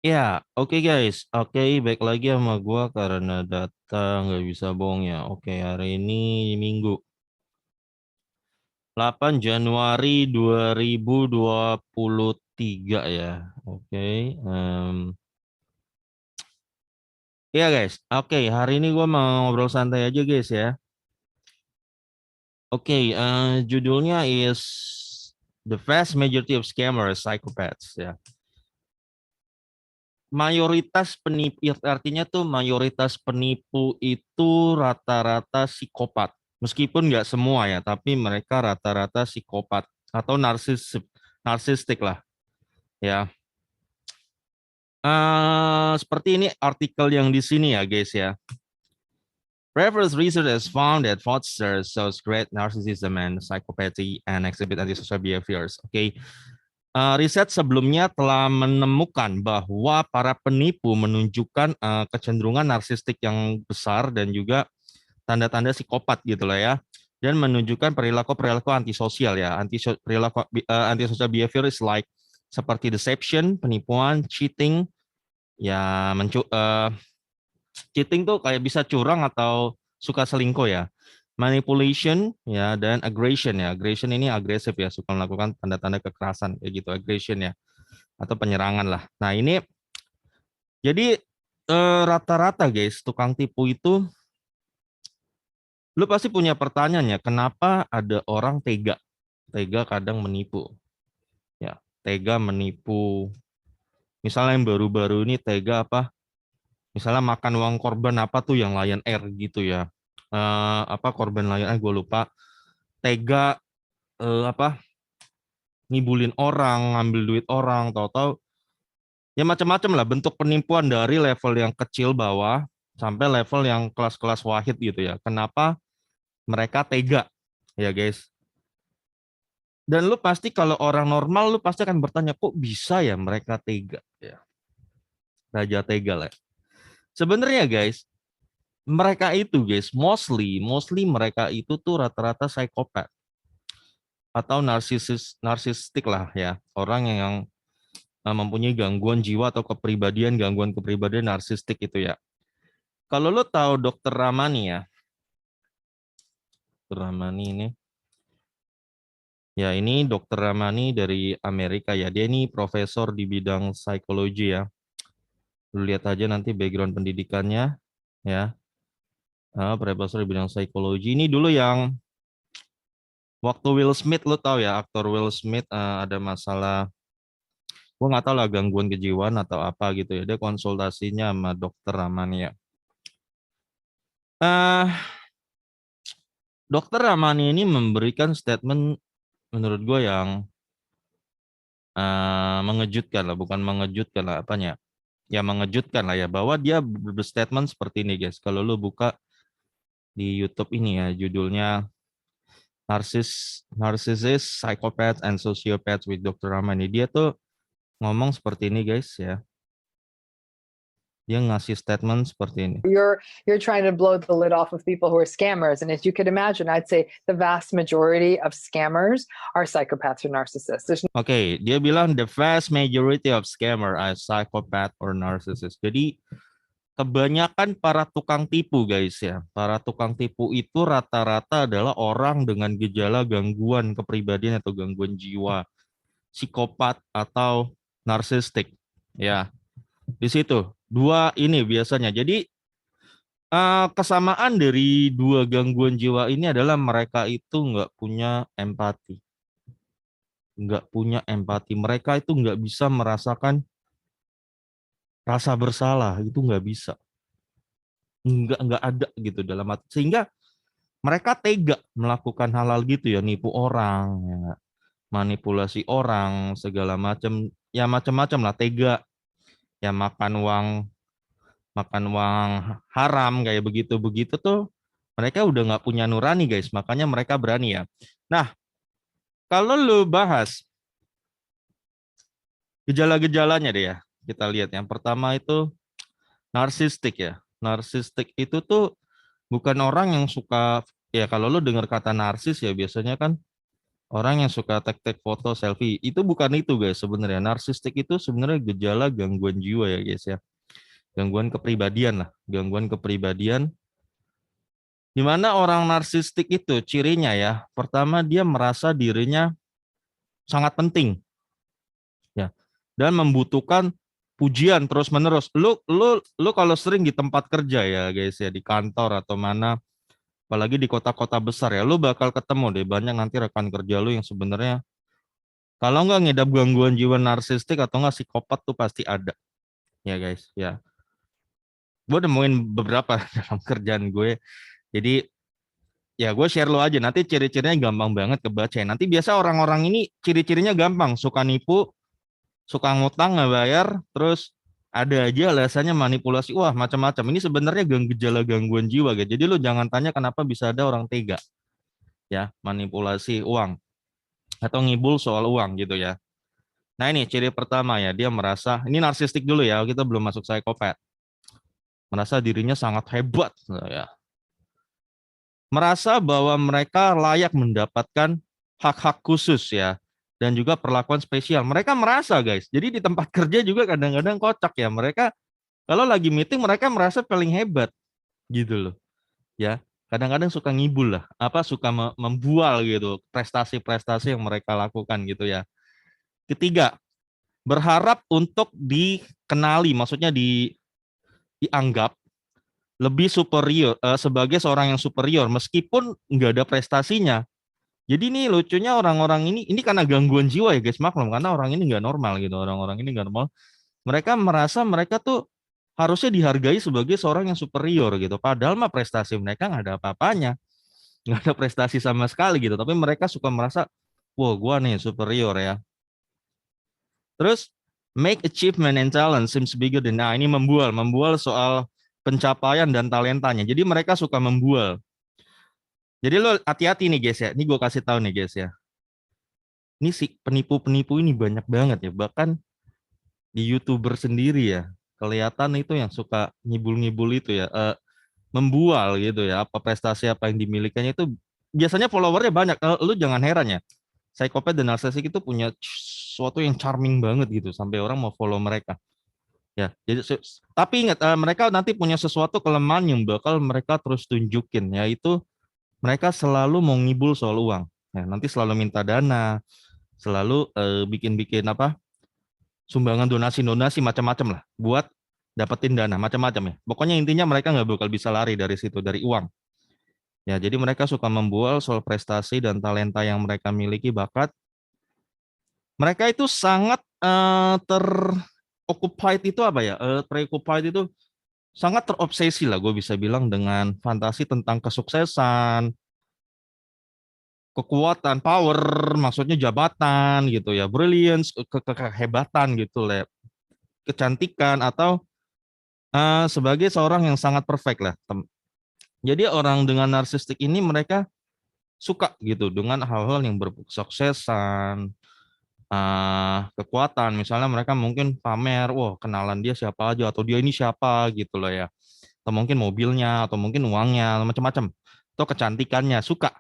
Ya, oke guys. Oke, baik lagi sama gua karena data nggak bisa bohong ya. Oke, hari ini Minggu 8 Januari 2023 ya. Oke, ya guys. Oke, hari ini gua mau ngobrol santai aja guys ya. Oke, judulnya is The Vast Majority of Scammers Psychopaths ya. Mayoritas penipu, artinya tuh mayoritas penipu itu rata-rata psikopat. Meskipun nggak semua ya, tapi mereka rata-rata psikopat atau narsistik lah ya. Seperti ini artikel yang di sini ya guys ya. Previous research has found that fraudsters shows great narcissism and psychopathy and exhibit antisocial behaviors. Oke, riset sebelumnya telah menemukan bahwa para penipu menunjukkan kecenderungan narsistik yang besar dan juga tanda-tanda psikopat gitu lah ya, dan menunjukkan perilaku-perilaku antisosial ya, perilaku antisocial behavior is like seperti deception, penipuan, cheating, ya cheating tuh kayak bisa curang atau suka selingkuh ya. Manipulation ya dan aggression ya. Aggression ini agresif ya, suka melakukan tanda-tanda kekerasan kayak gitu, aggression ya atau penyerangan lah. Nah, ini jadi rata-rata guys, tukang tipu itu lu pasti punya pertanyaan ya, kenapa ada orang tega? Tega kadang menipu. Ya, tega menipu. Misalnya yang baru-baru ini tega apa? Misalnya makan uang korban apa tuh yang Lion Air gitu ya. Apa korban Lion Air gue lupa. Tega apa? Ngibulin orang, ngambil duit orang, tahu-tahu ya macam-macam lah bentuk penipuan dari level yang kecil bawah sampai level yang kelas-kelas wahid gitu ya. Kenapa mereka tega ya guys? Dan lu pasti kalau orang normal lu pasti akan bertanya kok bisa ya mereka tega ya. Raja tega lah. Sebenarnya guys, mereka itu guys mostly mereka itu tuh rata-rata psikopat atau narsistik lah ya. Orang yang mempunyai gangguan jiwa atau gangguan kepribadian narsistik itu ya. Kalau lo tahu Dokter Ramani ya, Dokter Ramani ini, ya ini Dokter Ramani dari Amerika ya. Dia ini profesor di bidang psikologi ya. Lu lihat aja nanti background pendidikannya ya. Profesor di bidang psikologi. Ini dulu yang waktu Will Smith, lo tahu ya aktor Will Smith ada masalah, gua nggak tahu lah gangguan kejiwaan atau apa gitu ya. Dia konsultasinya sama Dokter Ramani ya. Eh, Dokter Ramani ini memberikan statement menurut gue yang mengejutkan lah, bukan mengejutkan lah apanya, ya mengejutkan lah ya, bahwa dia berstatement seperti ini guys. Kalau lu buka di YouTube ini ya, judulnya Narcissist, Psychopaths and Sociopaths with Dr. Ramani. Dia tuh ngomong seperti ini guys ya. Dia ngasih statement seperti ini. You're trying to blow the lid off of people who are scammers. And as you could imagine, I'd say the vast majority of scammers are psychopaths or narcissists. Oke, dia bilang the vast majority of scammer are psychopath or narcissist. Jadi kebanyakan para tukang tipu guys ya, para tukang tipu itu rata-rata adalah orang dengan gejala gangguan kepribadian atau gangguan jiwa, psikopat atau narsistik. Ya, di situ dua ini biasanya. Jadi kesamaan dari dua gangguan jiwa ini adalah mereka itu nggak punya empati, nggak punya empati. Mereka itu nggak bisa merasakan rasa bersalah, itu nggak bisa, nggak ada gitu dalam hati. Sehingga mereka tega melakukan hal-hal gitu ya, nipu orang, ya, manipulasi orang, segala macam, ya macam-macam lah, tega, ya makan uang haram kayak begitu-begitu tuh, mereka udah nggak punya nurani guys, makanya mereka berani ya. Nah, kalau lu bahas gejala-gejalanya deh ya, kita lihat yang pertama itu narsistik ya. Narsistik itu tuh bukan orang yang suka, ya kalau lu dengar kata narsis ya biasanya kan Orang yang suka tek-tek foto selfie itu bukan itu guys sebenarnya. Narsistik itu sebenarnya gejala gangguan jiwa ya guys ya. Gangguan kepribadian lah, gangguan kepribadian. Di mana orang narsistik itu cirinya ya, pertama dia merasa dirinya sangat penting ya dan membutuhkan pujian terus-menerus. Lu kalau sering di tempat kerja ya guys ya, di kantor atau mana, apalagi di kota-kota besar ya, lu bakal ketemu deh banyak nanti rekan kerja lu yang sebenarnya kalau nggak ngidap gangguan jiwa narsistik atau nggak psikopat tuh pasti ada ya guys ya. Gue nemuin beberapa dalam kerjaan gue. Jadi ya gue share lo aja, nanti ciri-cirinya gampang banget kebaca. Nanti biasa orang-orang ini ciri-cirinya gampang, suka nipu, suka ngutang nggak bayar, terus ada aja alasannya manipulasi, wah macam-macam. Ini sebenarnya gejala gangguan jiwa gitu. Jadi lo jangan tanya kenapa bisa ada orang tega ya manipulasi uang atau ngibul soal uang gitu ya. Nah ini ciri pertama ya, dia merasa, ini narsistik dulu ya, kita belum masuk psikopat. Merasa dirinya sangat hebat ya. Merasa bahwa mereka layak mendapatkan hak-hak khusus ya dan juga perlakuan spesial. Mereka merasa guys. Jadi di tempat kerja juga kadang-kadang kocak ya. Mereka kalau lagi meeting mereka merasa paling hebat gitu loh. Ya. Kadang-kadang suka ngibul lah, apa suka membual gitu prestasi-prestasi yang mereka lakukan gitu ya. Ketiga, berharap untuk dikenali, maksudnya dianggap lebih superior sebagai seorang yang superior meskipun nggak ada prestasinya. Jadi nih lucunya orang-orang ini karena gangguan jiwa ya guys, maklum karena orang ini nggak normal gitu, orang-orang ini nggak normal. Mereka merasa mereka tuh harusnya dihargai sebagai seorang yang superior gitu. Padahal mah prestasi mereka nggak ada apa-apanya, nggak ada prestasi sama sekali gitu. Tapi mereka suka merasa, wah gua nih superior ya. Terus make achievement and talent seems bigger than, nah ini membual soal pencapaian dan talentanya. Jadi mereka suka membual. Jadi lo hati-hati nih guys ya. Ini gue kasih tahu nih guys ya. Ini si penipu-penipu ini banyak banget ya. Bahkan di YouTuber sendiri ya. Kelihatan itu yang suka ngibul-ngibul itu ya. Membual gitu ya. Apa prestasi apa yang dimilikannya itu biasanya followernya banyak. Lu jangan heran ya. Psikopat dan narsistik itu punya sesuatu yang charming banget gitu. Sampai orang mau follow mereka. Ya, jadi tapi ingat mereka nanti punya sesuatu kelemahan yang bakal mereka terus tunjukin, yaitu mereka selalu mau ngibul soal uang. Nah, nanti selalu minta dana, selalu bikin-bikin apa? Sumbangan donasi-donasi macam-macam lah buat dapetin dana macam-macam ya. Pokoknya intinya mereka nggak bakal bisa lari dari situ, dari uang. Ya, jadi mereka suka membual soal prestasi dan talenta yang mereka miliki, bakat. Mereka itu sangat teroccupied itu apa ya? Preoccupied itu sangat terobsesi lah, gue bisa bilang dengan fantasi tentang kesuksesan, kekuatan, power, maksudnya jabatan gitu ya, brilliance, kehebatan gitu lah, kecantikan atau sebagai seorang yang sangat perfect lah. Jadi orang dengan narsistik ini mereka suka gitu dengan hal-hal yang bersuksesan, kekuatan. Misalnya mereka mungkin pamer, wah kenalan dia siapa aja atau dia ini siapa gitu loh ya. Atau mungkin mobilnya atau mungkin uangnya macam-macam. Atau kecantikannya suka.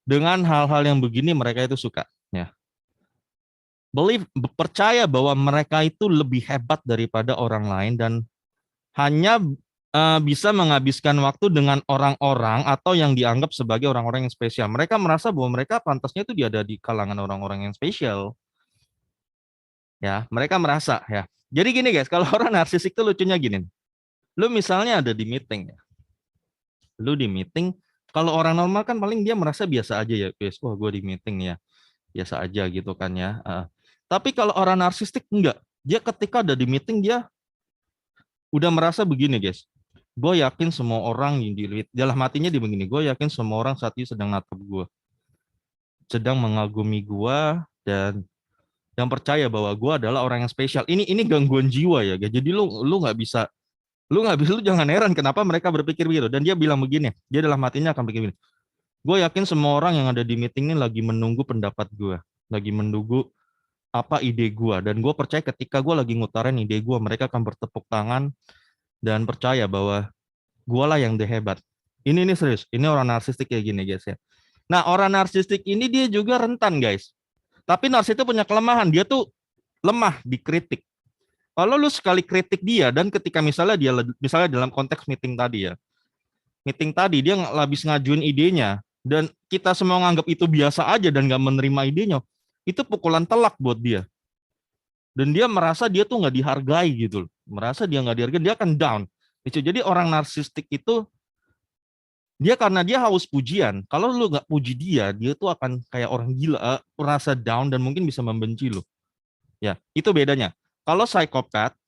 Dengan hal-hal yang begini mereka itu suka ya. Percaya bahwa mereka itu lebih hebat daripada orang lain dan hanya bisa menghabiskan waktu dengan orang-orang atau yang dianggap sebagai orang-orang yang spesial. Mereka merasa bahwa mereka pantasnya itu ada di kalangan orang-orang yang spesial. Ya, mereka merasa ya. Jadi gini guys, kalau orang narsistik itu lucunya gini. Lu misalnya ada di meeting ya. Lu di meeting, kalau orang normal kan paling dia merasa biasa aja ya, guys. Wah, gue di meeting ya. Biasa aja gitu kan ya. Tapi kalau orang narsistik enggak. Dia ketika ada di meeting dia udah merasa begini guys. Gue yakin semua orang yang di dalam hatinya dia begini. Gue yakin semua orang saat ini sedang natap gue. Sedang mengagumi gue dan yang percaya bahwa gue adalah orang yang spesial. Ini gangguan jiwa ya guys. Jadi lu nggak bisa lu jangan heran kenapa mereka berpikir begitu. Dan dia bilang begini. Dia dalam hatinya akan pikir begini. Gue yakin semua orang yang ada di meeting ini lagi menunggu pendapat gue. Lagi menunggu apa ide gue, dan gue percaya ketika gue lagi ngutarin ide gue mereka akan bertepuk tangan dan percaya bahwa gue lah yang hebat. Ini serius, ini orang narsistik kayak gini guys ya. Nah, orang narsistik ini dia juga rentan, guys. Tapi narsistik itu punya kelemahan, dia tuh lemah dikritik. Kalau lu sekali kritik dia dan ketika misalnya misalnya dalam konteks meeting tadi ya. Meeting tadi dia habis ngajuin idenya dan kita semua nganggap itu biasa aja dan nggak menerima idenya. Itu pukulan telak buat dia. Dan dia merasa dia tuh nggak dihargai gitu loh. Merasa dia nggak dihargai, dia akan down. Jadi orang narsistik itu dia karena dia haus pujian. Kalau lu nggak puji dia, dia tuh akan kayak orang gila, merasa down dan mungkin bisa membenci lu. Ya, itu bedanya. Kalau psikopat,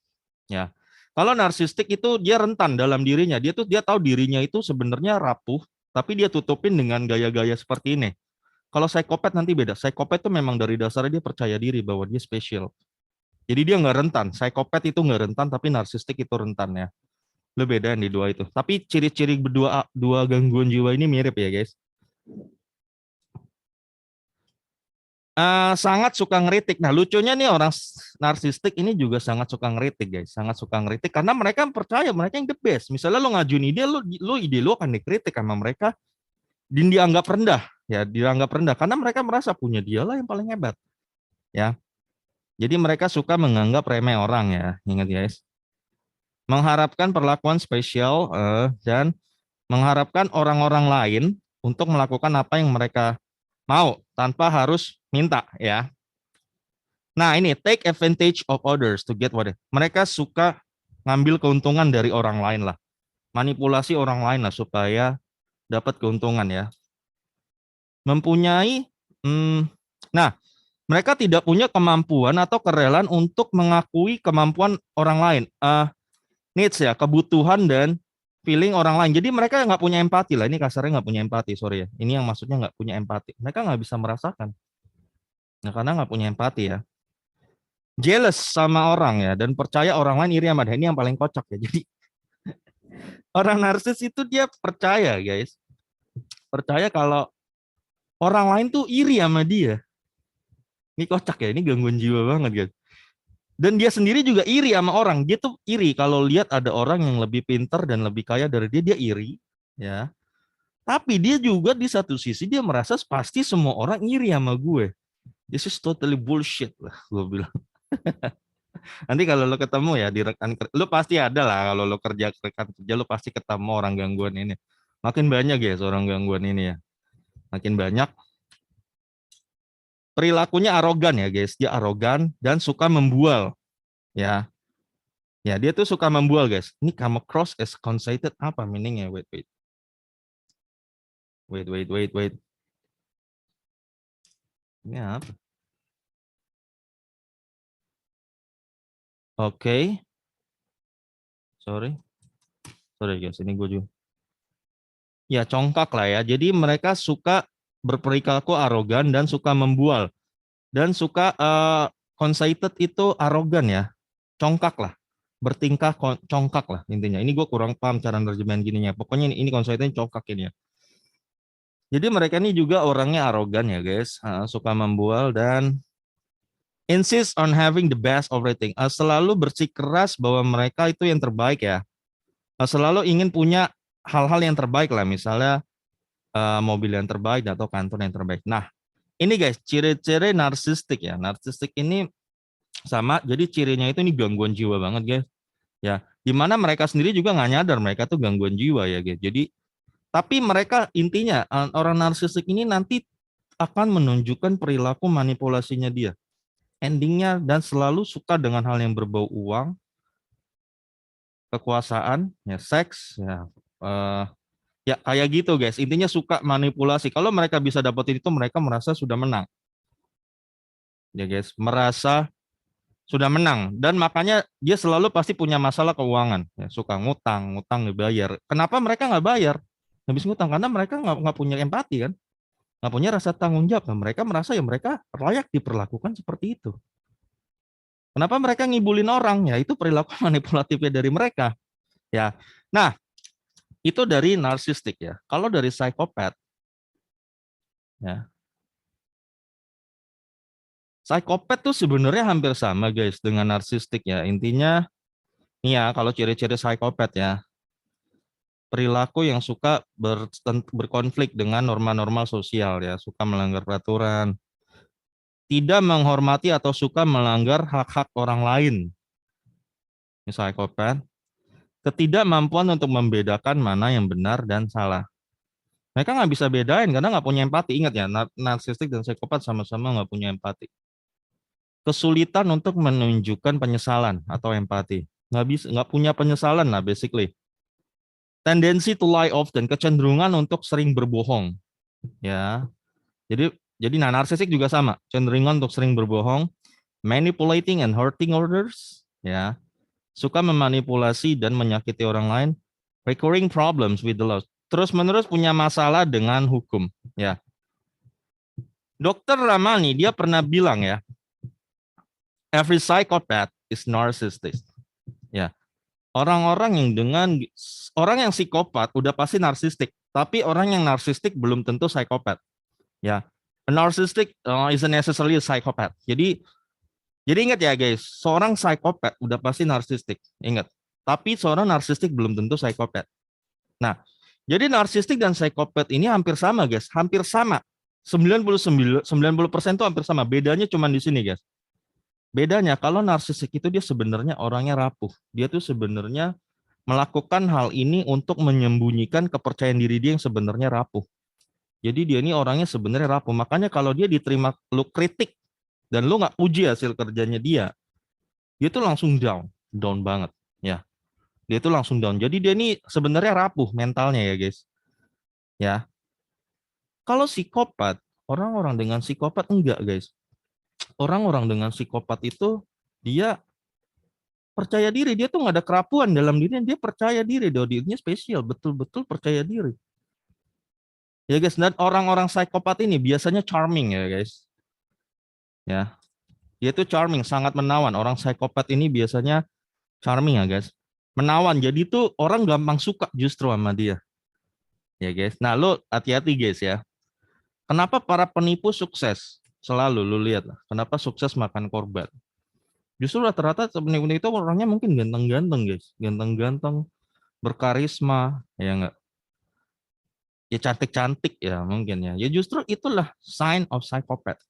ya, kalau narsistik itu dia rentan dalam dirinya. Dia tahu dirinya itu sebenarnya rapuh, tapi dia tutupin dengan gaya-gaya seperti ini. Kalau psikopat nanti beda. Psikopat itu memang dari dasarnya dia percaya diri bahwa dia spesial. Jadi dia nggak rentan. Psikopat itu nggak rentan, tapi narsistik itu rentan ya. Lo bedain di dua itu. Tapi ciri-ciri dua gangguan jiwa ini mirip ya guys. Sangat suka ngeritik. Nah lucunya nih orang narsistik ini juga sangat suka ngeritik guys. Sangat suka ngeritik karena mereka percaya mereka yang the best. Misalnya lo ngajuin ide, lo ide lo akan dikritik sama mereka dan dianggap rendah. Ya dianggap rendah karena mereka merasa punya dialah yang paling hebat. Ya. Jadi mereka suka menganggap remeh orang ya. Ingat guys. Mengharapkan perlakuan spesial dan mengharapkan orang-orang lain untuk melakukan apa yang mereka mau tanpa harus minta ya. Nah ini take advantage of others to get what mereka suka ngambil keuntungan dari orang lain lah, manipulasi orang lain lah supaya dapat keuntungan ya. Mempunyai, nah mereka tidak punya kemampuan atau kerelaan untuk mengakui kemampuan orang lain, needs ya, kebutuhan dan feeling orang lain. Jadi mereka nggak punya empati lah. Ini kasarnya nggak punya empati, sorry ya. Ini yang maksudnya nggak punya empati. Mereka nggak bisa merasakan. Nah, karena nggak punya empati ya. Jealous sama orang ya dan percaya orang lain iri sama dia. Ini yang paling kocak ya. Jadi orang narsis itu dia percaya guys. Percaya kalau orang lain tuh iri sama dia. Ini kocak ya. Ini gangguan jiwa banget guys. Dan dia sendiri juga iri sama orang. Dia tuh iri kalau lihat ada orang yang lebih pintar dan lebih kaya dari dia iri ya. Tapi dia juga di satu sisi dia merasa pasti semua orang iri sama gue. This is totally bullshit lah, gue bilang. Nanti kalau lo ketemu ya di rekan, lo pasti ada lah kalau lo kerja rekan kerja lo pasti ketemu orang gangguan ini. Makin banyak ya orang gangguan ini ya. Makin banyak. Perilakunya arogan ya guys. Dia arogan dan suka membual. Ya. Ya dia tuh suka membual guys. Ini come across as conceited apa meaningnya? Wait. Ini apa? Oke. Sorry guys, ini gue juga. Ya congkak lah ya. Jadi mereka suka berperilaku arogan dan suka membual dan suka conceited itu arogan ya, congkak lah, bertingkah congkak lah intinya. Ini gue kurang paham cara nerjemahin gininya. Pokoknya ini conceited congkak ini ya. Jadi mereka ini juga orangnya arogan ya guys, suka membual dan insist on having the best of everything. Selalu bersikeras bahwa mereka itu yang terbaik ya. Selalu ingin punya hal-hal yang terbaik lah, misalnya mobil yang terbaik atau kantor yang terbaik. Nah, ini guys, ciri-ciri narsistik ya. Narsistik ini sama, jadi cirinya itu ini gangguan jiwa banget guys. Ya, dimana mereka sendiri juga nggak nyadar mereka tuh gangguan jiwa ya guys. Jadi, tapi mereka intinya orang narsistik ini nanti akan menunjukkan perilaku manipulasinya dia. Endingnya dan selalu suka dengan hal yang berbau uang, kekuasaan, ya seks, ya ya kayak gitu guys. Intinya suka manipulasi. Kalau mereka bisa dapetin itu mereka merasa sudah menang. Ya guys, merasa sudah menang dan makanya dia selalu pasti punya masalah keuangan. Ya, suka ngutang dibayar. Kenapa mereka nggak bayar? Habis ngutang karena mereka nggak punya empati kan, nggak punya rasa tanggung jawab. Nah, mereka merasa ya mereka layak diperlakukan seperti itu. Kenapa mereka ngibulin orang? Ya itu perilaku manipulatifnya dari mereka. Ya, nah itu dari narsistik ya. Kalau dari psikopat, ya psikopat tuh sebenarnya hampir sama guys dengan narsistik ya. Intinya, ya kalau ciri-ciri psikopat ya, perilaku yang suka berkonflik dengan norma-norma sosial ya, suka melanggar peraturan, tidak menghormati atau suka melanggar hak-hak orang lain. Ini psikopat. Ketidakmampuan untuk membedakan mana yang benar dan salah. Mereka nggak bisa bedain karena nggak punya empati. Ingat ya, narsistik dan psikopat sama-sama nggak punya empati. Kesulitan untuk menunjukkan penyesalan atau empati. Nggak punya penyesalan lah basically. Tendensi to lie often, kecenderungan untuk sering berbohong. Ya, jadi narsistik juga sama, cenderungan untuk sering berbohong, manipulating and hurting others, ya, suka memanipulasi dan menyakiti orang lain, recurring problems with the law, terus-menerus punya masalah dengan hukum, ya. Dr. Ramani dia pernah bilang ya, every psychopath is narcissistic. Ya. Orang-orang yang psikopat udah pasti narsistik, tapi orang yang narsistik belum tentu psikopat. Ya. A narcissistic isn't necessarily a psychopath. Jadi ingat ya guys, seorang psikopat udah pasti narsistik. Ingat. Tapi seorang narsistik belum tentu psikopat. Nah, jadi narsistik dan psikopat ini hampir sama guys, hampir sama. 90% itu hampir sama. Bedanya cuma di sini guys. Bedanya kalau narsistik itu dia sebenarnya orangnya rapuh. Dia tuh sebenarnya melakukan hal ini untuk menyembunyikan kepercayaan diri dia yang sebenarnya rapuh. Jadi dia ini orangnya sebenarnya rapuh. Makanya kalau dia diterima lu kritik dan lu nggak puji hasil kerjanya dia tuh langsung down banget. Ya, dia tuh langsung down. Jadi dia ini sebenarnya rapuh mentalnya ya guys. Ya, kalau psikopat, orang-orang dengan psikopat enggak guys. Orang-orang dengan psikopat itu dia percaya diri, dia tuh nggak ada kerapuan dalam dirinya, dia percaya diri, dirinya spesial, betul-betul percaya diri. Ya guys, dan orang-orang psikopat ini biasanya charming ya guys. Ya, dia tuh charming, sangat menawan. Orang psikopat ini biasanya charming ya guys. Menawan, jadi tuh orang gampang suka justru sama dia. Ya guys, nah lo hati-hati guys ya. Kenapa para penipu sukses? Selalu lu lihat lah, kenapa sukses makan korban. Justru rata-rata penipu itu orangnya mungkin ganteng-ganteng guys. Ganteng-ganteng, berkarisma, ya enggak? Ya cantik-cantik ya mungkin ya. Ya justru itulah sign of psychopath.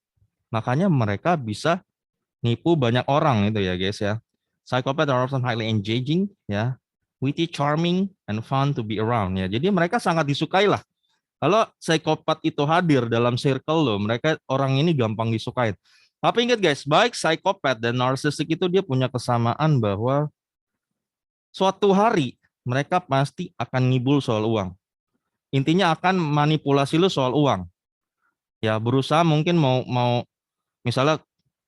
Makanya mereka bisa nipu banyak orang itu ya guys ya. Psychopath are often highly engaging ya, witty, charming, and fun to be around ya. Jadi mereka sangat disukai lah. Kalau psikopat itu hadir dalam circle lo, mereka orang ini gampang disukai. Tapi ingat guys, baik psikopat dan narsistik itu dia punya kesamaan bahwa suatu hari mereka pasti akan ngibul soal uang. Intinya akan manipulasi lu soal uang. Ya berusaha mungkin mau misalnya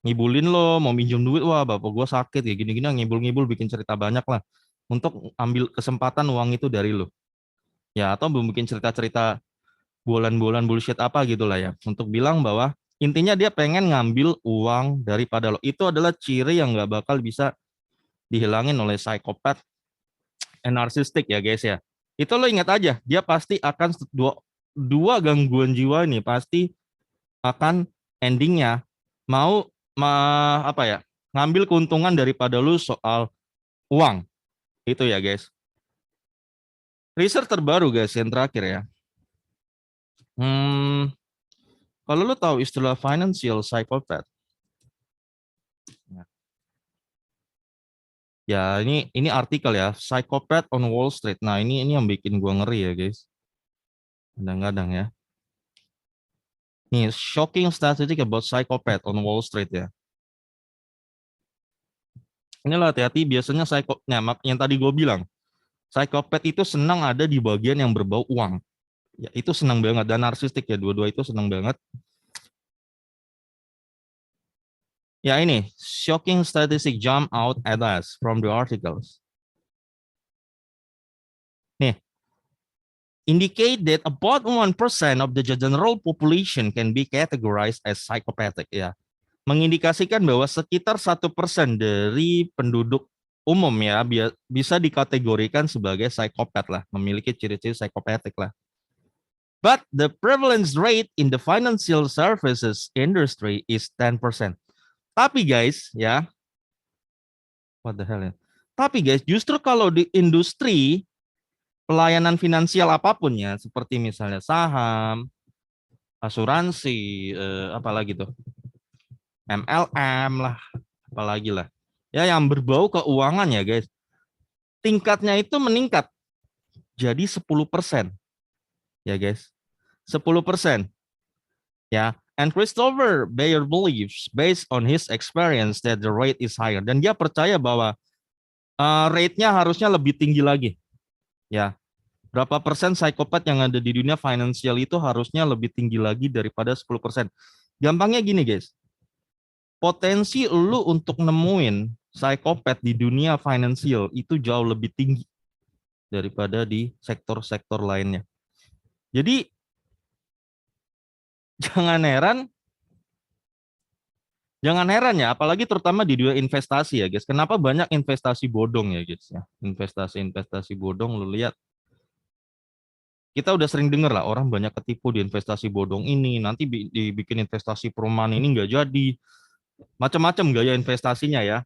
ngibulin lo, mau minjem duit, wah bapak gua sakit ya gini-gini, ngibul-ngibul bikin cerita banyak lah untuk ambil kesempatan uang itu dari lo. Ya atau bikin cerita-cerita bulan-bulan bullshit apa gitulah ya untuk bilang bahwa intinya dia pengen ngambil uang daripada lo. Itu adalah ciri yang nggak bakal bisa dihilangin oleh psikopat and narcissistic ya guys ya. Itu lo ingat aja, dia pasti akan dua gangguan jiwa ini pasti akan endingnya mau apa ya, ngambil keuntungan daripada lu soal uang. Itu ya guys. Research terbaru guys yang terakhir ya. Kalau lu tahu istilah financial psychopath. Ya, ini artikel ya, Psychopath on Wall Street. Nah, ini yang bikin gua ngeri ya, guys. Kadang-kadang ya. Nih, shocking statistic about psychopath on Wall Street ya. Inilah hati-hati biasanya yang tadi gue bilang. Psychopath itu senang ada di bagian yang berbau uang. Ya, itu senang banget dan narsistik ya, dua-dua itu senang banget. Ya ini, shocking statistic jump out at us from the articles. Nih, indicate that about 1% of the general population can be categorized as psychopathic. Ya, mengindikasikan bahwa sekitar 1% dari penduduk umum ya bisa dikategorikan sebagai psikopat lah, memiliki ciri-ciri psikopatik lah. But the prevalence rate in the financial services industry is 10%. Tapi guys, ya, what the hell ya? Tapi guys, justru kalau di industri pelayanan finansial apapun ya, seperti misalnya saham, asuransi, apalagi tuh, MLM lah, apalagi lah. Ya yang berbau keuangan ya guys. Tingkatnya itu meningkat jadi 10% ya guys. 10% ya. And Christopher Bayer believes based on his experience that the rate is higher, dan dia percaya bahwa rate-nya harusnya lebih tinggi lagi. Ya, berapa persen psikopat yang ada di dunia finansial itu harusnya lebih tinggi lagi daripada 10%. Gampangnya gini guys, potensi lu untuk nemuin psikopat di dunia finansial itu jauh lebih tinggi daripada di sektor-sektor lainnya. Jadi jangan heran ya, apalagi terutama di dunia investasi ya guys. Kenapa banyak investasi bodong ya guys ya? Investasi bodong, lu lihat, kita udah sering dengar lah orang banyak ketipu di investasi bodong ini, nanti dibikin investasi perumahan ini nggak jadi, macam-macam gaya investasinya ya.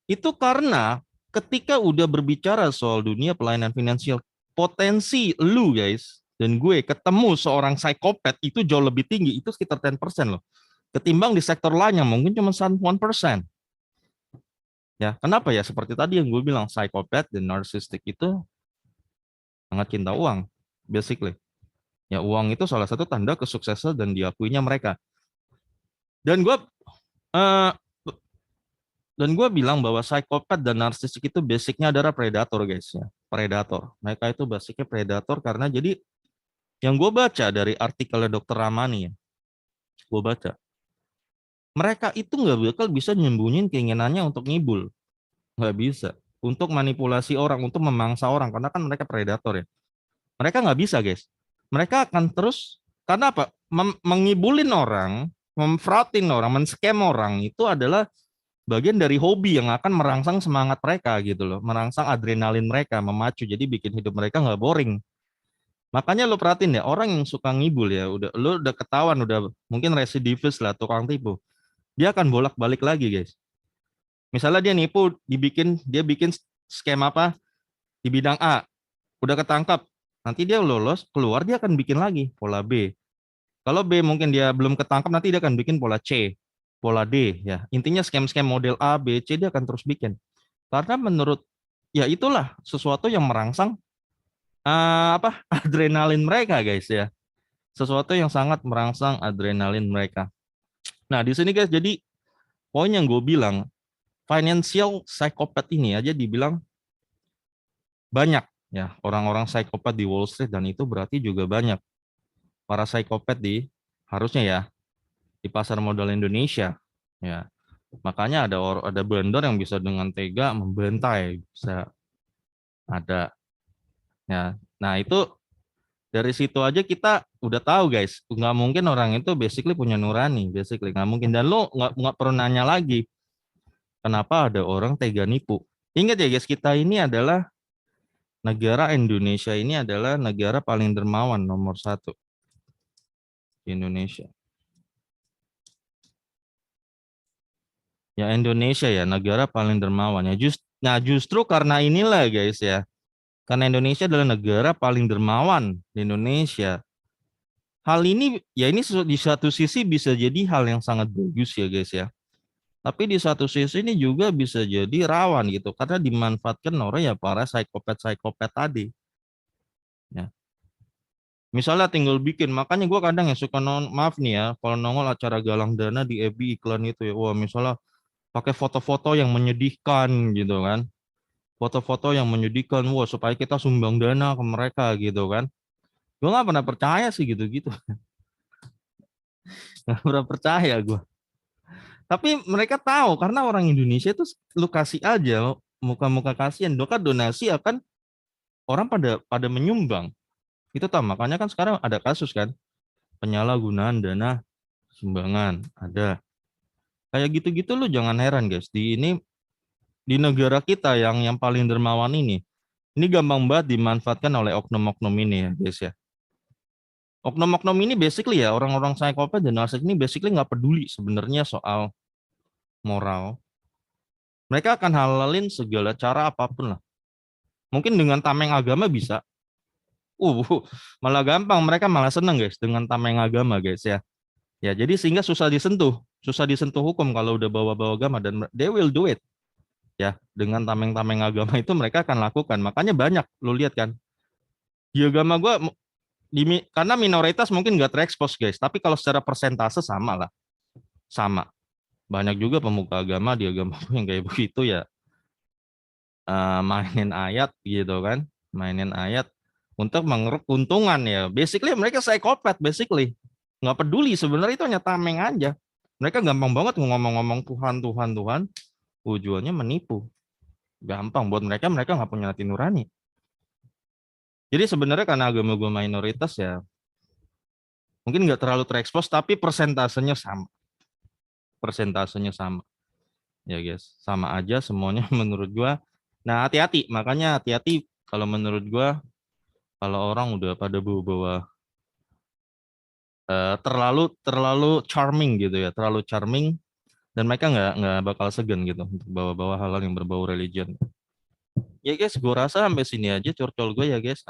Itu karena ketika udah berbicara soal dunia pelayanan finansial, potensi lu guys dan gue ketemu seorang psikopat itu jauh lebih tinggi, itu sekitar 10% loh. Ketimbang di sektor lain yang mungkin cuma 1%. Ya, kenapa ya? Seperti tadi yang gue bilang, psikopat dan narsistik itu sangat cinta uang, basically. Ya, uang itu salah satu tanda kesuksesan dan diakuinya mereka. Dan gue eh, bilang bahwa psikopat dan narsistik itu basicnya adalah predator guys ya. Predator. Mereka itu basicnya predator karena jadi yang gue baca dari artikelnya Dr. Ramani ya, gue baca, mereka itu nggak bakal bisa nyembunyiin keinginannya untuk ngibul, nggak bisa. Untuk manipulasi orang, untuk memangsa orang, karena kan mereka predator ya. Mereka nggak bisa guys. Mereka akan terus, karena apa? Mengibulin orang, memfrautin orang, men-scam orang itu adalah bagian dari hobi yang akan merangsang semangat mereka gitu loh, merangsang adrenalin mereka, memacu, jadi bikin hidup mereka nggak boring. Makanya lo perhatiin ya, orang yang suka ngibul ya, lo udah ketahuan, udah mungkin residivis lah, tukang tipu. Dia akan bolak-balik lagi guys. Misalnya dia nipu, dia bikin scam apa di bidang A, udah ketangkap, nanti dia lolos, keluar dia akan bikin lagi pola B. Kalau B mungkin dia belum ketangkap, nanti dia akan bikin pola C, pola D ya. Intinya scam-scam model A, B, C dia akan terus bikin. Karena menurut ya itulah sesuatu yang merangsang adrenalin mereka guys ya. Sesuatu yang sangat merangsang adrenalin mereka. Nah, di sini guys, jadi poin yang gue bilang, financial psychopath ini aja dibilang banyak ya, orang-orang psikopat di Wall Street, dan itu berarti juga banyak para psikopat di, harusnya ya, di pasar modal Indonesia ya. Makanya ada vendor yang bisa dengan tega membantai, bisa ada ya. Nah, itu dari situ aja kita udah tahu guys, nggak mungkin orang itu basically punya nurani, basically nggak mungkin. Dan lo nggak perlu nanya lagi kenapa ada orang tega nipu. Ingat ya guys, kita ini adalah negara Indonesia, ini adalah negara paling dermawan nomor 1 di Indonesia. Ya, Indonesia ya, negara paling dermawan ya. Justru karena inilah guys ya, karena Indonesia adalah negara paling dermawan di Indonesia. Hal ini ya, ini di satu sisi bisa jadi hal yang sangat bagus ya guys ya. Tapi di satu sisi ini juga bisa jadi rawan gitu, karena dimanfaatkan orang ya, para psikopat-psikopat tadi. Ya. Misalnya tinggal bikin, makanya gue kadang ya suka maaf nih ya, kalau nongol acara galang dana di FB iklan itu ya, wah misalnya pakai foto-foto yang menyedihkan gitu kan, foto-foto yang menyedihkan, wah supaya kita sumbang dana ke mereka gitu kan. Gue nggak pernah percaya sih gitu-gitu, nggak pernah percaya gue. Tapi mereka tahu, karena orang Indonesia itu lu kasih aja muka-muka kasihan, doa donasi akan orang pada menyumbang. Itu tahu, makanya kan sekarang ada kasus kan, penyalahgunaan dana sumbangan ada. Kayak gitu-gitu lu jangan heran guys, di negara kita yang paling dermawan ini gampang banget dimanfaatkan oleh oknum-oknum ini ya guys ya. Oknum-oknum ini basically ya, orang-orang psikopat dan narsik ini basically nggak peduli sebenarnya soal moral. Mereka akan halalin segala cara apapun lah. Mungkin dengan tameng agama bisa, Malah gampang, mereka malah seneng guys dengan tameng agama guys ya. Ya, jadi sehingga susah disentuh hukum kalau udah bawa-bawa agama dan they will do it. Ya, dengan tameng-tameng agama itu mereka akan lakukan. Makanya banyak lu lihat kan. Di agama gua karena minoritas mungkin nggak terekspos guys, tapi kalau secara persentase sama lah. Sama. Banyak juga pemuka agama di agama yang kayak begitu ya, mainin ayat gitu kan, mainin ayat untuk mengeruk keuntungan ya. Basically mereka psikopat basically. Nggak peduli sebenarnya itu hanya tameng aja. Mereka gampang banget ngomong-ngomong Tuhan, Tuhan, Tuhan. Tujuannya menipu. Gampang buat mereka, mereka nggak punya hati nurani. Jadi sebenarnya karena agama-agama minoritas ya, mungkin nggak terlalu terekspos, tapi persentasenya sama. Persentasenya sama. Ya guys, sama aja semuanya menurut gua. Nah hati-hati, makanya hati-hati kalau menurut gua, kalau orang udah pada bawa-bawa terlalu charming gitu ya, terlalu charming, dan mereka nggak bakal segan gitu untuk bawa-bawa hal-hal yang berbau religion. Ya guys, gua rasa sampai sini aja curcol gue ya guys.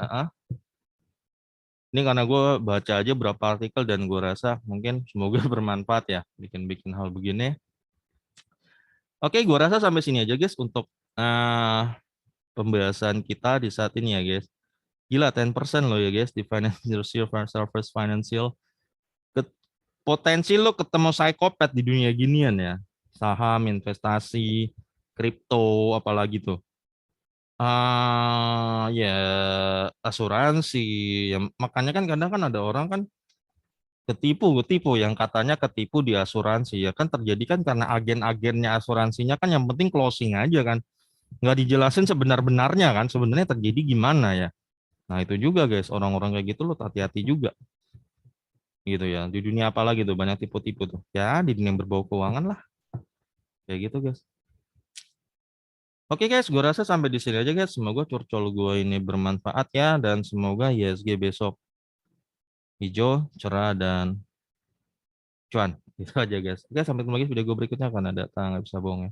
Ini karena gue baca aja berapa artikel dan gue rasa mungkin semoga bermanfaat ya bikin-bikin hal begini. Oke, gue rasa sampai sini aja guys untuk pembahasan kita di saat ini ya guys. Gila 10% loh ya guys di financial service financial. Potensi lo ketemu psikopat di dunia ginian ya. Saham, investasi, kripto, apalagi tuh. Ya asuransi. Ya, makanya kan kadang kan ada orang kan ketipu yang katanya ketipu di asuransi ya kan terjadi kan karena agen-agennya asuransinya kan yang penting closing aja kan nggak dijelasin sebenar-benarnya kan sebenarnya terjadi gimana ya. Nah itu juga guys orang-orang kayak gitu lo hati-hati juga gitu ya di dunia apa lagi tuh banyak tipu-tipu tuh ya di dunia yang berbau keuangan lah kayak gitu guys. Oke guys, gue rasa sampai di sini aja guys. Semoga curcol gue ini bermanfaat ya dan semoga ISG besok hijau, cerah dan cuan. Itu aja guys. Oke, sampai ketemu lagi video gue berikutnya karena data nggak bisa bohong ya.